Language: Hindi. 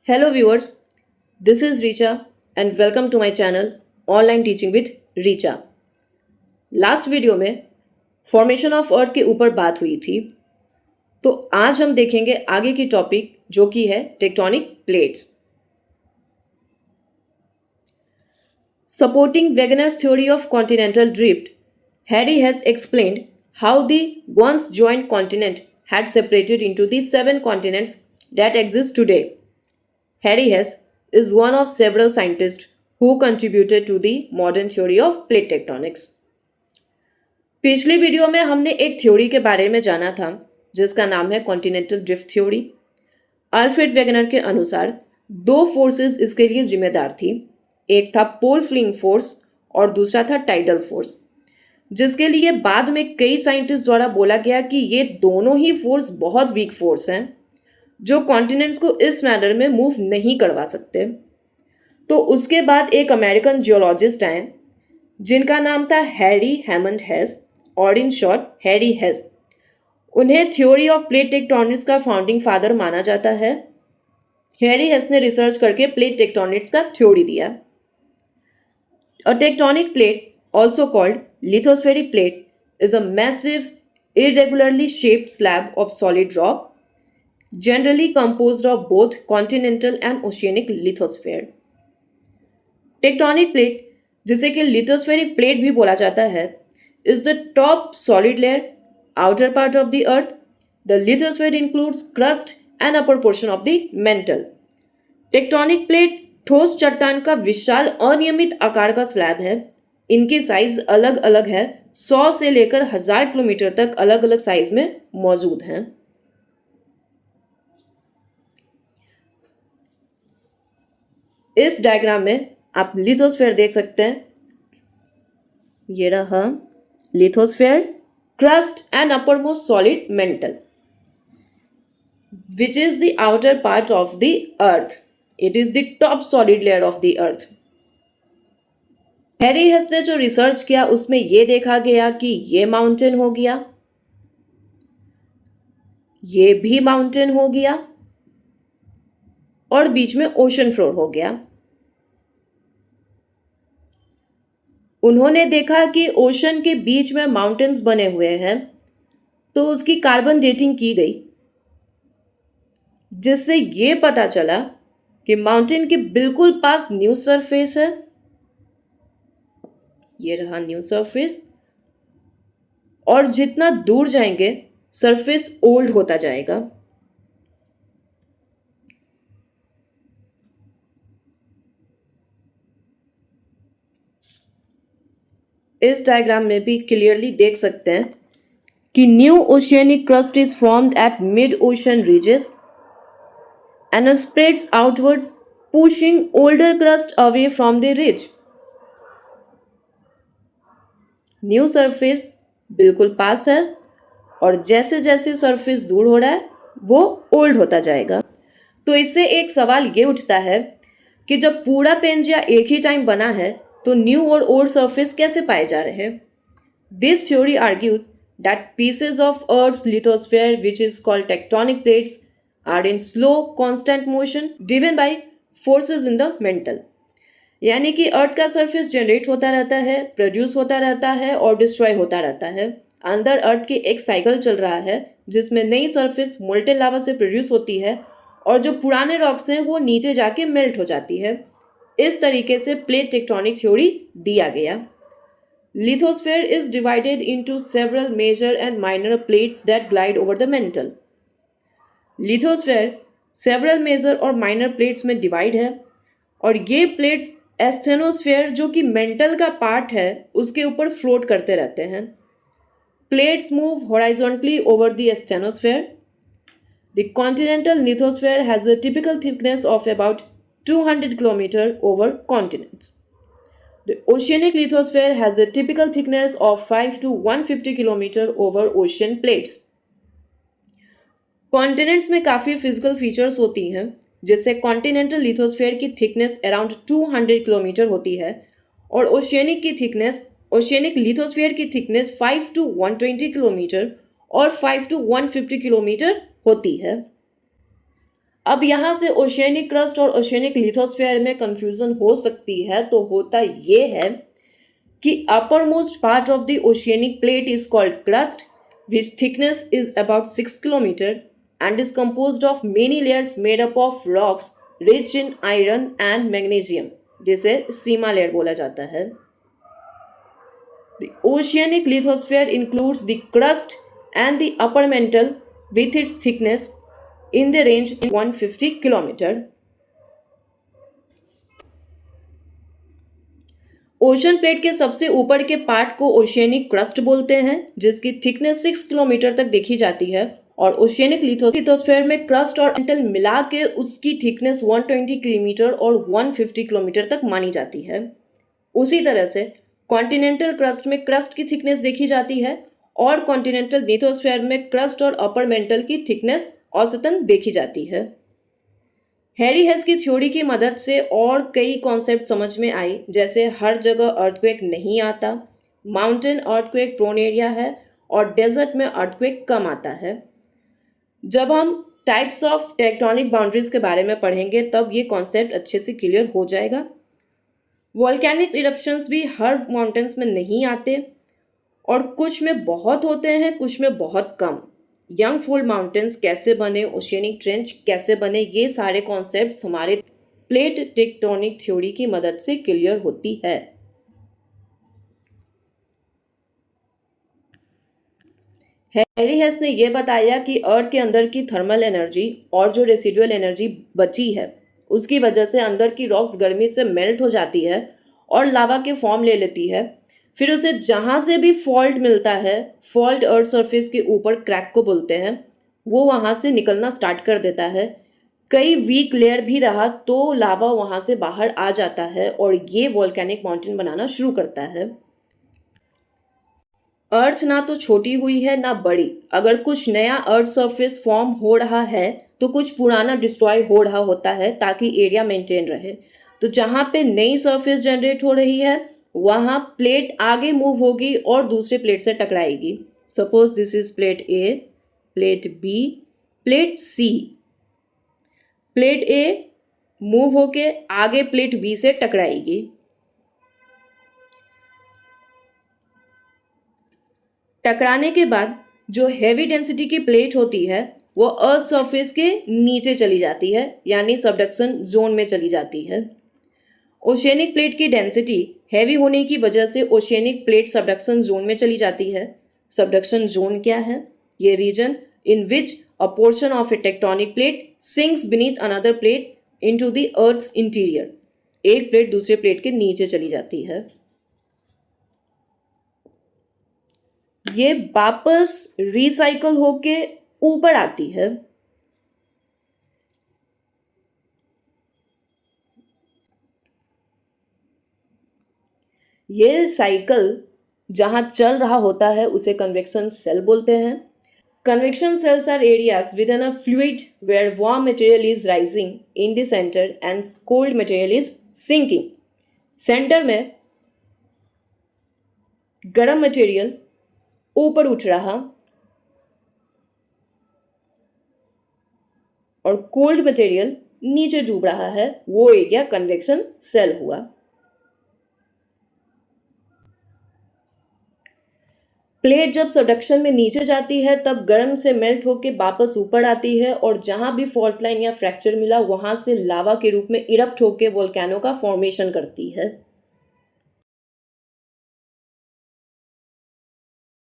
Hello viewers, this is Richa and welcome to my channel Online Teaching with Richa. Last video में फॉर्मेशन ऑफ अर्थ के ऊपर बात हुई थी, तो आज हम देखेंगे आगे की टॉपिक जो कि है tectonic plates. Supporting Wegener's theory of continental drift, Harry has explained how the once joined continent had separated into the 7 continents that exist today. Harry Hess is one of several scientists who contributed to the modern theory of plate tectonics. पिछली वीडियो में हमने एक थ्योरी के बारे में जाना था जिसका नाम है continental drift theory. Alfred Wegener के अनुसार दो फोर्सेस इसके लिए जिम्मेदार थी. एक था पोल फ्लिंग फोर्स और दूसरा था टाइडल फोर्स, जिसके लिए बाद में कई साइंटिस्ट द्वारा बोला गया कि ये दोनों ही फोर्स बहुत वीक फोर्स हैं जो कॉन्टिनेंट्स को इस मैनर में मूव नहीं करवा सकते. तो उसके बाद एक अमेरिकन जियोलॉजिस्ट आए जिनका नाम था हैरी हैमंड हेस और इन शॉर्ट हैरी हेस. उन्हें थ्योरी ऑफ प्लेट टेक्टोनिक्स का फाउंडिंग फादर माना जाता है. हैरी हेस ने रिसर्च करके प्लेट टेक्टोनिक्स का थ्योरी दिया. A tectonic plate, also called lithospheric plate, is a massive, irregularly shaped slab of solid rock, generally composed of both continental and oceanic lithosphere. Tectonic plate, जिसे कि लिथोस्फेरिक प्लेट भी बोला जाता है, is the top solid layer, outer part of the earth. The lithosphere includes crust and upper portion of the mantle. Tectonic plate ठोस चट्टान का विशाल अनियमित आकार का स्लैब है. इनकी साइज अलग अलग है, 100 से लेकर 1000 किलोमीटर तक अलग अलग साइज में मौजूद हैं. इस डायग्राम में आप लिथोस्फेयर देख सकते हैं. ये रहा lithosphere, crust and upper most solid mental, which is the outer part of the earth. It is the top solid layer of the earth. Harry हेस ने जो रिसर्च किया उसमें यह देखा गया कि ये माउंटेन हो गया, ये भी माउंटेन हो गया और बीच में ओशन फ्लोर हो गया. उन्होंने देखा कि ओशन के बीच में माउंटेन्स बने हुए हैं, तो उसकी कार्बन डेटिंग की गई, जिससे ये पता चला कि माउंटेन के बिल्कुल पास न्यू सरफेस है. ये रहा न्यू सरफेस, और जितना दूर जाएंगे सरफेस ओल्ड होता जाएगा. इस डायग्राम में भी क्लियरली देख सकते हैं कि new oceanic crust is formed at mid ocean ridges and spreads outwards, pushing older crust away from the ridge. New surface बिल्कुल पास है और जैसे जैसे सरफेस दूर हो रहा है वो ओल्ड होता जाएगा. तो इससे एक सवाल ये उठता है कि जब पूरा पेंजिया एक ही टाइम बना है तो न्यू और ओल्ड सरफेस कैसे पाए जा रहे हैं. This theory argues that pieces of earth's lithosphere which is called tectonic plates are in slow constant motion driven by forces in the mantle. यानी कि अर्थ का सरफेस जनरेट होता रहता है, प्रोड्यूस होता रहता है और डिस्ट्रॉय होता रहता है. अंदर अर्थ की एक साइकिल चल रहा है जिसमें नई सरफेस मोल्टेन लावा से प्रोड्यूस होती है और जो पुराने रॉक्स हैं वो नीचे जाके मेल्ट हो जाती है. इस तरीके से प्लेट टेक्टोनिक थ्योरी दिया गया. Lithosphere is divided into several major and minor plates that glide over the mantle. Lithosphere several major और माइनर प्लेट्स में डिवाइड है और ये प्लेट्स एस्थेनोस्फेयर, जो कि मेंटल का पार्ट है, उसके ऊपर फ्लोट करते रहते हैं. Plates move horizontally over the asthenosphere. The continental lithosphere has a typical thickness of about 200 kilometre over continents. The oceanic lithosphere has a typical thickness of 5 to 150 kilometre over ocean plates. Continents में काफ़ी फिजिकल फीचर्स होती हैं, जिससे कॉन्टिनेंटल लिथोस्फेयर की थिकनेस अराउंड 200 किलोमीटर होती है और ओशियनिक लिथोस्फेयर की थिकनेस 5 to 120 किलोमीटर और 5 to 150 किलोमीटर होती है. अब यहाँ से ओशियनिक क्रस्ट और ओशियनिक लिथोस्फीयर में कंफ्यूजन हो सकती है। तो होता ये है कि uppermost part of the oceanic plate is called crust, which thickness is about 6 km and is composed of many layers made up of rocks rich in iron and magnesium, जिसे सीमा लेयर बोला जाता है। The oceanic lithosphere includes the crust and the upper mantle with its thickness in the range 150 km. Ocean plate के सबसे ऊपर के पार्ट को ओशियनिक क्रस्ट बोलते हैं, जिसकी थिकनेस 6 किलोमीटर तक देखी जाती है। और ओशियनिक लिथोस्फीयर में क्रस्ट और मेंटल मिला के उसकी थिकनेस 120 किलोमीटर और 150 किलोमीटर तक मानी जाती है। उसी तरह से कॉन्टिनेंटल क्रस्ट में क्रस्ट की थिकनेस देखी जाती है और कॉन्टिनेंटल लिथोस्फीयर में क्रस्ट और अपर मेंटल की थिकनेस औसतन देखी जाती है। हैरी हेस की थ्योरी की मदद से और कई कॉन्सेप्ट समझ में आई, जैसे हर जगह अर्थक्वेक नहीं आता, माउंटेन अर्थक्वेक प्रोन एरिया है और डेजर्ट में अर्थक्वेक कम आता है। जब हम टाइप्स ऑफ टेक्टोनिक बाउंड्रीज के बारे में पढ़ेंगे तब ये कॉन्सेप्ट अच्छे से क्लियर हो जाएगा। वोल्केनिक इरप्शंस भी हर माउंटेन्स में नहीं आते और कुछ में बहुत होते हैं, कुछ में बहुत कम। यंग फोल्ड माउंटेन्स कैसे बने, ओशियनिक ट्रेंच कैसे बने, ये सारे कॉन्सेप्ट्स हमारे प्लेट टेक्टोनिक थ्योरी की मदद से क्लियर होती है। हैरी हेस ने यह बताया कि अर्थ के अंदर की थर्मल एनर्जी और जो रेसिडुअल एनर्जी बची है उसकी वजह से अंदर की रॉक्स गर्मी से मेल्ट हो जाती है और लावा के फॉर्म ले लेती है। फिर उसे जहाँ से भी फॉल्ट मिलता है, फॉल्ट अर्थ सरफेस के ऊपर क्रैक को बोलते हैं, वो वहाँ से निकलना स्टार्ट कर देता है। कई वीक लेयर भी रहा तो लावा वहाँ से बाहर आ जाता है और ये वोल्केनिक माउंटेन बनाना शुरू करता है। अर्थ ना तो छोटी हुई है ना बड़ी। अगर कुछ नया अर्थ सरफेस फॉर्म हो रहा है तो कुछ पुराना डिस्ट्रॉय हो रहा होता है ताकि एरिया मेंटेन रहे। तो जहाँ पे नई सरफेस जनरेट हो रही है वहाँ प्लेट आगे मूव होगी और दूसरे प्लेट से टकराएगी। Suppose this is plate A, plate B, plate C. Plate A move होके आगे प्लेट बी से टकराएगी। टकराने के बाद जो हैवी डेंसिटी की प्लेट होती है वो अर्थ सरफेस के नीचे चली जाती है, यानी सबडक्शन जोन में चली जाती है। ओशियनिक प्लेट की डेंसिटी हैवी होने की वजह से ओशियनिक प्लेट सबडक्शन जोन में चली जाती है। सबडक्शन जोन क्या है? ये region in which a portion of a tectonic plate sinks beneath another plate into the earth's interior. एक प्लेट दूसरे प्लेट के नीचे चली जाती है। ये वापस रिसाइकल होके ऊपर आती है। ये साइकिल जहां चल रहा होता है उसे कन्वेक्शन सेल बोलते हैं। Convection cells are areas within a fluid where warm material is rising in the center and cold material is sinking. Centre में गर्म मटेरियल ऊपर उठ रहा और कोल्ड मटेरियल नीचे डूब रहा है, वो एरिया कन्वेक्शन सेल हुआ। प्लेट जब सबडक्शन में नीचे जाती है तब गर्म से मेल्ट होकर वापस ऊपर आती है और जहां भी फॉल्ट लाइन या फ्रैक्चर मिला वहां से लावा के रूप में इरप्ट होकर वोल्केनो का फॉर्मेशन करती है।